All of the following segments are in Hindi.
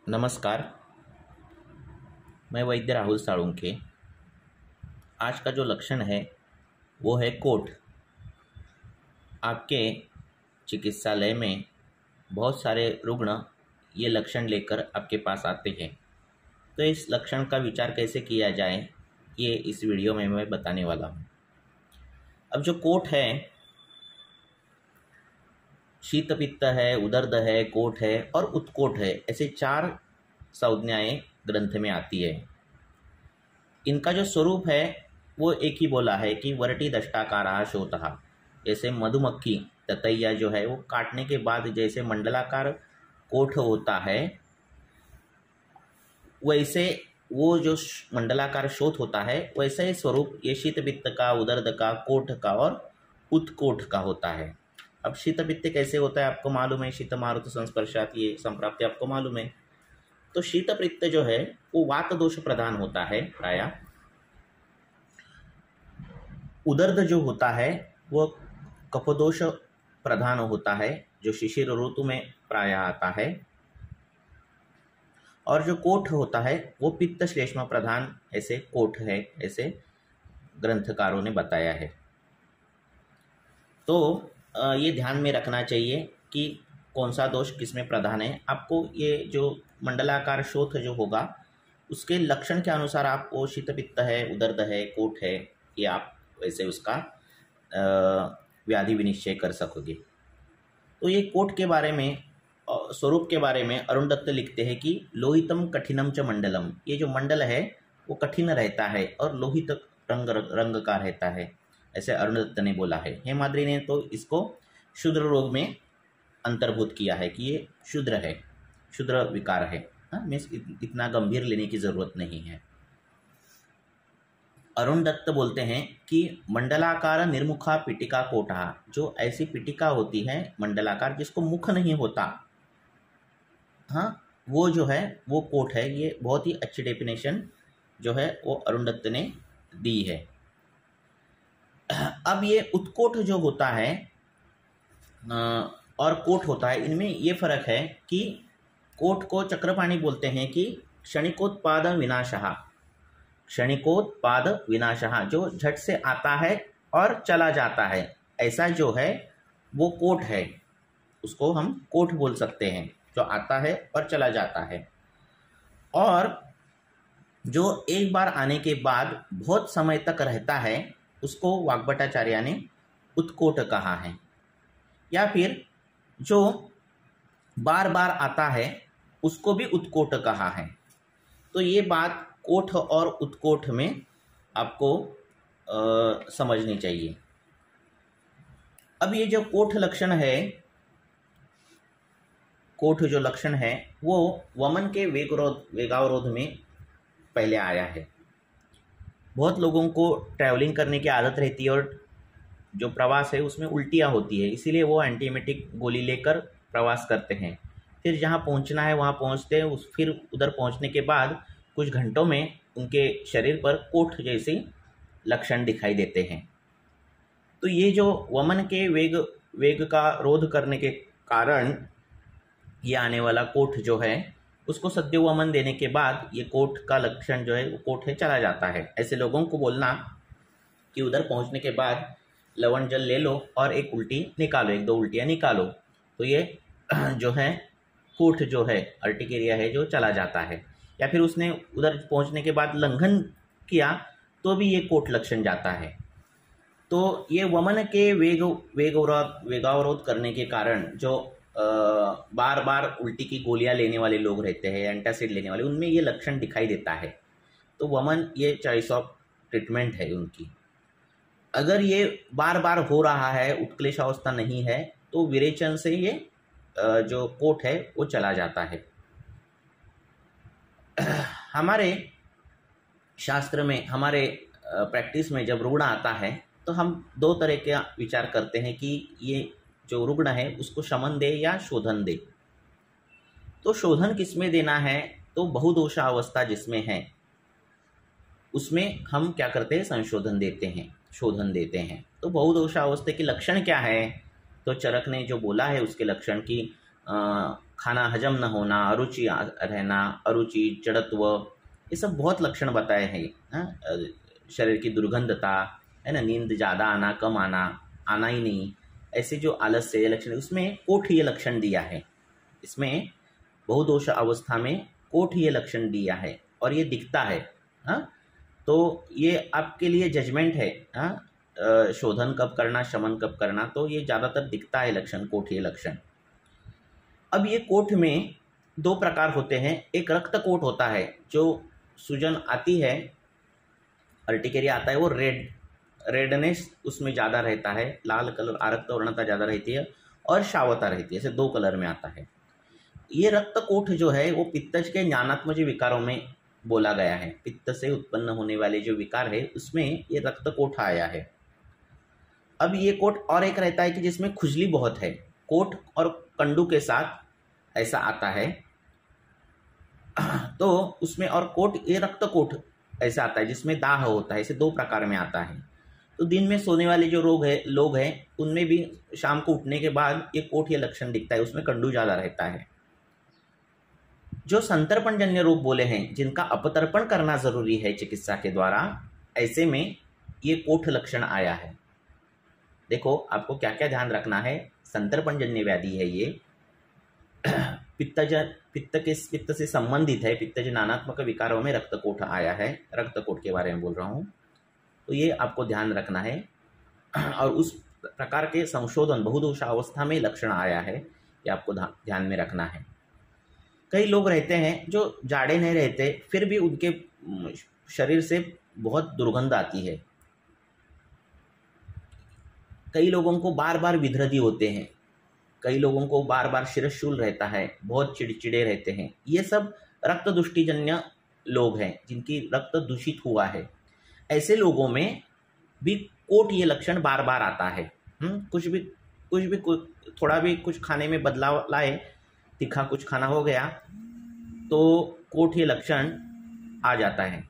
नमस्कार। मैं वैद्य राहुल साळुंखे। आज का जो लक्षण है वो है कोठ। आपके चिकित्सालय में बहुत सारे रुग्ण ये लक्षण लेकर आपके पास आते हैं, तो इस लक्षण का विचार कैसे किया जाए ये इस वीडियो में मैं बताने वाला हूँ। अब जो कोठ है, शीत पित्त है, उदर्द है, कोठ है और उत्कोठ है, ऐसे 4 संज्ञाएं ग्रंथ में आती है। इनका जो स्वरूप है वो एक ही बोला है कि वरटी दष्टाकारा शोतः। जैसे मधुमक्खी ततैया जो है वो काटने के बाद जैसे मंडलाकार कोठ होता है, वैसे वो जो मंडलाकार शोथ होता है वैसा ही स्वरूप ये शीतपित्त का, उदर्द का, कोठ का और उत्कोठ का होता है। अब शीतपित्त कैसे होता है आपको मालूम है, शीत मारुत संस्पर्शात, ये संप्राप्ति आपको मालूम है। तो शीतपित्त जो है वो वात दोष प्रधान होता है प्रायः। उदर्द जो होता है वो कफदोष प्रधान होता है, जो शिशिर ऋतु में प्रायः आता है। और जो कोठ होता है वो पित्त श्लेष्म प्रधान ऐसे कोठ है, ऐसे ग्रंथकारों ने बताया है। तो ये ध्यान में रखना चाहिए कि कौन सा दोष किसमें प्रधान है। आपको ये जो मंडलाकार शोथ जो होगा उसके लक्षण के अनुसार आपको शीतपित्त है, उदर्द है, कोठ है, ये आप वैसे उसका व्याधि विनिश्चय कर सकोगे। तो ये कोठ के बारे में, स्वरूप के बारे में अरुण दत्त लिखते हैं कि लोहितम कठिनम च मंडलम। ये जो मंडल है वो कठिन रहता है और लोहित रंग का रहता है, ऐसे अरुण दत्त ने बोला है। हेमाद्रि ने तो इसको शूद्र रोग में अंतर्भूत किया है कि ये शूद्र है, शूद्र विकार है। मीन्स इतना गंभीर लेने की ज़रूरत नहीं है। अरुण दत्त बोलते हैं कि मंडलाकार निर्मुखा पिटिका कोटा, जो ऐसी पिटिका होती है मंडलाकार जिसको मुख नहीं होता, वो जो है वो कोट है। ये बहुत ही अच्छी डेफिनेशन जो है वो अरुण दत्त ने दी है। अब ये उत्कोट जो होता है और कोट होता है, इनमें ये फर्क है कि कोट को चक्रपाणी बोलते हैं कि क्षणिकोत्पाद विनाशः, क्षणिकोत्पाद विनाशः, जो झट से आता है और चला जाता है, ऐसा जो है वो कोट है। उसको हम कोट बोल सकते हैं, जो आता है और चला जाता है। और जो एक बार आने के बाद बहुत समय तक रहता है उसको वाग्भटाचार्य ने उत्कोट कहा है। या फिर जो बार बार आता है उसको भी उत्कोट कहा है। तो ये बात कोठ और उत्कोट में आपको समझनी चाहिए। अब ये जो कोठ लक्षण है, कोठ जो लक्षण है वो वमन के वेगावरोध में पहले आया है। बहुत लोगों को ट्रैवलिंग करने की आदत रहती है और जो प्रवास है उसमें उल्टियाँ होती है, इसीलिए वो एंटीएमेटिक गोली लेकर प्रवास करते हैं। फिर जहाँ पहुँचना है वहाँ पहुँचते हैं, फिर उधर पहुँचने के बाद कुछ घंटों में उनके शरीर पर कोठ जैसे लक्षण दिखाई देते हैं। तो ये जो वमन के वेग का रोध करने के कारण ये आने वाला कोठ जो है उसको सद्य वमन देने के बाद ये कोठ का लक्षण जो है वो कोठ है चला जाता है। ऐसे लोगों को बोलना कि उधर पहुंचने के बाद लवण जल ले लो और एक उल्टी निकालो, 1-2 उल्टियाँ निकालो, तो ये जो है कोठ जो है अर्टिकेरिया है जो चला जाता है। या फिर उसने उधर पहुंचने के बाद लंघन किया तो भी ये कोठ लक्षण जाता है। तो ये वमन के वेगावरोध करने के कारण जो बार बार उल्टी की गोलियां लेने वाले लोग रहते हैं, एंटासिड लेने वाले, उनमें ये लक्षण दिखाई देता है। तो वमन ये चॉइस ऑफ ट्रीटमेंट है उनकी। अगर ये बार बार हो रहा है, उत्क्लेश अवस्था नहीं है, तो विरेचन से ये जो कोठ है वो चला जाता है। हमारे शास्त्र में, हमारे प्रैक्टिस में जब रुग्ण आता है तो हम 2 तरह के विचार करते हैं कि ये जो रुग्ण है उसको शमन दे या शोधन दे। तो शोधन किसमें देना है, तो बहुदोषा अवस्था जिसमें है उसमें हम क्या करते हैं, संशोधन देते हैं, शोधन देते हैं। तो बहुदोषा अवस्था के लक्षण क्या है, तो चरक ने जो बोला है उसके लक्षण की खाना हजम न होना, अरुचि रहना, अरुचि, जड़त्व, ये सब बहुत लक्षण बताए हैं। हाँ, शरीर की दुर्गंधता है ना, नींद ज़्यादा आना, कम आना, आना ही नहीं, ऐसे जो आलस्य लक्षण, उसमें कोठ ये लक्षण दिया है। इसमें बहुदोष अवस्था में कोठ ये लक्षण दिया है और ये दिखता है। हाँ, तो ये आपके लिए जजमेंट है। हाँ, शोधन कब करना, शमन कब करना, तो ये ज़्यादातर दिखता है लक्षण, कोठ ये लक्षण। अब ये कोठ में दो प्रकार होते हैं। एक रक्त कोठ होता है, जो सूजन आती है, अर्टिकेरिया आता है, वो रेडनेस उसमें ज़्यादा रहता है, लाल कलर, आरक्त वर्णता ज़्यादा रहती है और शावता रहती है, ऐसे दो कलर में आता है। ये रक्त कोठ जो है वो पित्तज के ज्ञानात्मज विकारों में बोला गया है। पित्त से उत्पन्न होने वाले जो विकार है उसमें ये रक्त कोठ आया है। अब ये कोठ और एक रहता है कि जिसमें खुजली बहुत है, कोठ और कंडू के साथ ऐसा आता है, तो उसमें और कोठ, ये रक्त कोठ ऐसा आता है जिसमें दाह होता है। इसे दो प्रकार में आता है। तो दिन में सोने वाले जो लोग हैं उनमें भी शाम को उठने के बाद ये कोठ ये लक्षण दिखता है, उसमें कंडू ज़्यादा रहता है। जो संतर्पण जन्य रोग बोले हैं, जिनका अपतर्पण करना जरूरी है चिकित्सा के द्वारा, ऐसे में ये कोठ लक्षण आया है। देखो आपको क्या क्या ध्यान रखना है। संतर्पण जन्य व्याधि है ये, पित्त से संबंधित है, पित्तज नानात्मक विकारों में रक्तकोठ आया है, रक्तकोठ के बारे में बोल रहा हूँ, तो ये आपको ध्यान रखना है। और उस प्रकार के संशोधन बहुदोषावस्था में लक्षण आया है, ये आपको ध्यान में रखना है। कई लोग रहते हैं जो जाड़े नहीं रहते, फिर भी उनके शरीर से बहुत दुर्गंध आती है। कई लोगों को बार बार विधृति होते हैं, कई लोगों को बार बार शिरशूल रहता है, बहुत चिड़चिड़े रहते हैं। ये सब रक्त दुष्टिजन्य लोग हैं, जिनकी रक्त दूषित हुआ है। ऐसे लोगों में भी कोठ ये लक्षण बार बार आता है। कुछ भी थोड़ा भी कुछ खाने में बदलाव लाए, तीखा कुछ खाना हो गया तो कोठ ये लक्षण आ जाता है।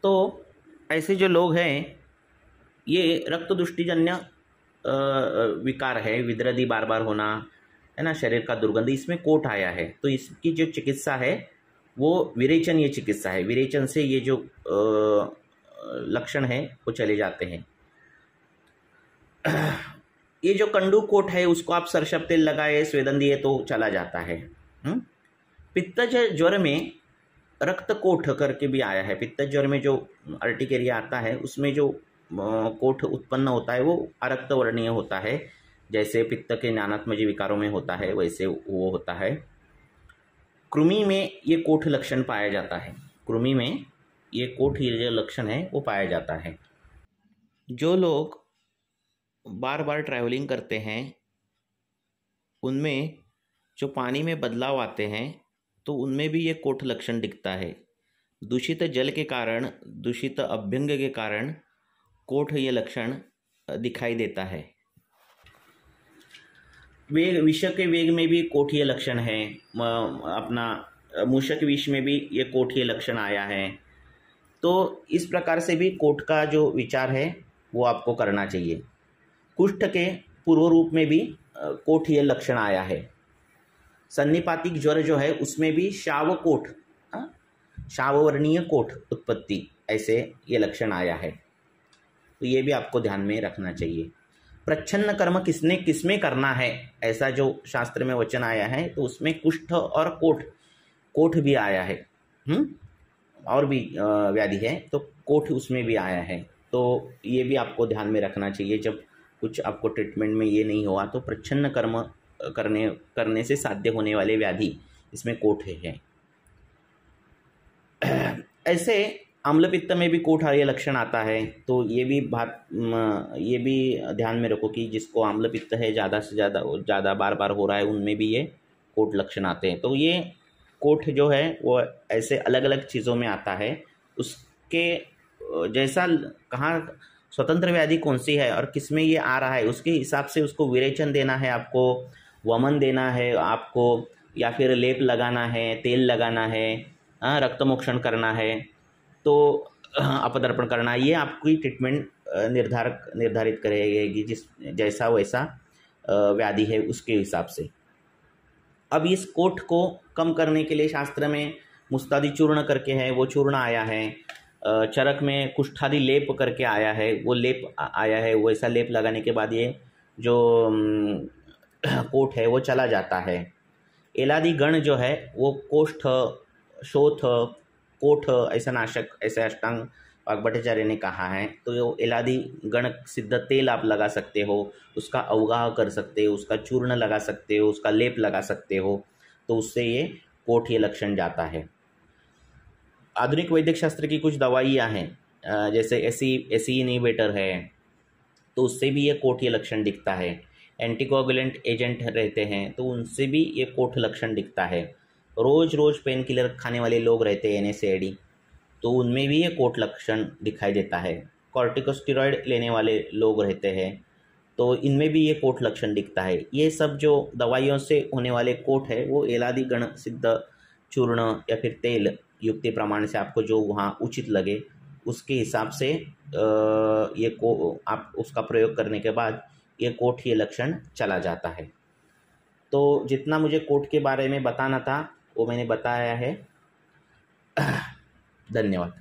तो ऐसे जो लोग हैं, ये रक्त दुष्टिजन्य विकार है, विद्रदी बार बार होना है ना, शरीर का दुर्गंध, इसमें कोठ आया है। तो इसकी जो चिकित्सा है वो विरेचन ये चिकित्सा है। विरेचन से ये जो लक्षण है वो चले जाते हैं। ये जो कंडू कोठ है उसको आप सरसप तेल लगाए, स्वेदन दिए तो चला जाता है। पित्तज ज्वर में रक्त कोठ करके भी आया है। पित्तज ज्वर में जो अर्टिकेरिया आता है उसमें जो कोठ उत्पन्न होता है वो अरक्त वर्णीय होता है, जैसे पित्त के ज्ञानात्मज विकारों में होता है वैसे वो होता है। कृमि में ये कोठ लक्षण पाया जाता है। कृमि में ये कोठ जो लक्षण है वो पाया जाता है। जो लोग बार बार ट्रैवलिंग करते हैं उनमें जो पानी में बदलाव आते हैं तो उनमें भी ये कोठ लक्षण दिखता है। दूषित जल के कारण, दूषित अभ्यंग के कारण कोठ ये लक्षण दिखाई देता है। वेग, विष के वेग में भी कोठीय लक्षण है। अपना मूषक विष में भी ये कोठीय लक्षण आया है। तो इस प्रकार से भी कोठ का जो विचार है वो आपको करना चाहिए। कुष्ठ के पूर्व रूप में भी कोठीय लक्षण आया है। सन्निपातिक ज्वर जो है उसमें भी शाव कोठ, शाववर्णीय कोठ उत्पत्ति, ऐसे ये लक्षण आया है। तो ये भी आपको ध्यान में रखना चाहिए। प्रच्छन्न कर्म किसमें करना है, ऐसा जो शास्त्र में वचन आया है तो उसमें कुष्ठ और कोठ भी आया है। और भी व्याधि है तो कोठ उसमें भी आया है। तो ये भी आपको ध्यान में रखना चाहिए। जब कुछ आपको ट्रीटमेंट में ये नहीं हुआ तो प्रच्छन्न कर्म करने से साध्य होने वाले व्याधि इसमें कोठ है। ऐसे अम्लपित्त में भी कोठार्य लक्षण आता है। तो ये भी ध्यान में रखो कि जिसको अम्लपित्त है ज़्यादा से ज़्यादा बार बार हो रहा है उनमें भी ये कोठ लक्षण आते हैं। तो ये कोठ जो है वो ऐसे अलग अलग चीज़ों में आता है। उसके जैसा कहाँ स्वतंत्र व्याधि कौन सी है और किस में ये आ रहा है उसके हिसाब से उसको विरेचन देना है, आपको वमन देना है आपको, या फिर लेप लगाना है, तेल लगाना है, रक्तमोक्षण करना है, तो अपदर्पण करना, ये आपकी ट्रीटमेंट निर्धारित करेगी। जैसा वैसा व्याधि है उसके हिसाब से। अब इस कोठ को कम करने के लिए शास्त्र में मुस्तादी चूर्ण करके है, वो चूर्ण आया है। चरक में कुष्ठादि लेप करके आया है, वो लेप आया है। वैसा लेप लगाने के बाद ये जो कोठ है वो चला जाता है। एलादि गण जो है वो कोष्ठ, शोथ, कोठ ऐसा नाशक, ऐसे अष्टांग वाग्भट्टाचार्य ने कहा है। तो ये एलादि गण सिद्ध तेल आप लगा सकते हो, उसका अवगाह कर सकते हो, उसका चूर्ण लगा सकते हो, उसका लेप लगा सकते हो, तो उससे ये कोठ ये लक्षण जाता है। आधुनिक वैदिक शास्त्र की कुछ दवाइयाँ हैं, जैसे एसी इनहिबिटर है, तो उससे भी ये कोठ ये लक्षण दिखता है। एंटीकोगुलेंट एजेंट रहते हैं तो उनसे भी ये कोठ लक्षण दिखता है। रोज़ पेन किलर खाने वाले लोग रहते हैं NSAID, तो उनमें भी ये कोठ लक्षण दिखाई देता है। कॉर्टिकोस्टेरॉइड लेने वाले लोग रहते हैं तो इनमें भी ये कोठ लक्षण दिखता है। ये सब जो दवाइयों से होने वाले कोठ है वो एलादि गण सिद्ध चूर्ण या फिर तेल युक्ति प्रमाण से आपको जो वहाँ उचित लगे उसके हिसाब से ये को आप उसका प्रयोग करने के बाद ये कोठ ये लक्षण चला जाता है। तो जितना मुझे कोठ के बारे में बताना था वो मैंने बताया है। धन्यवाद।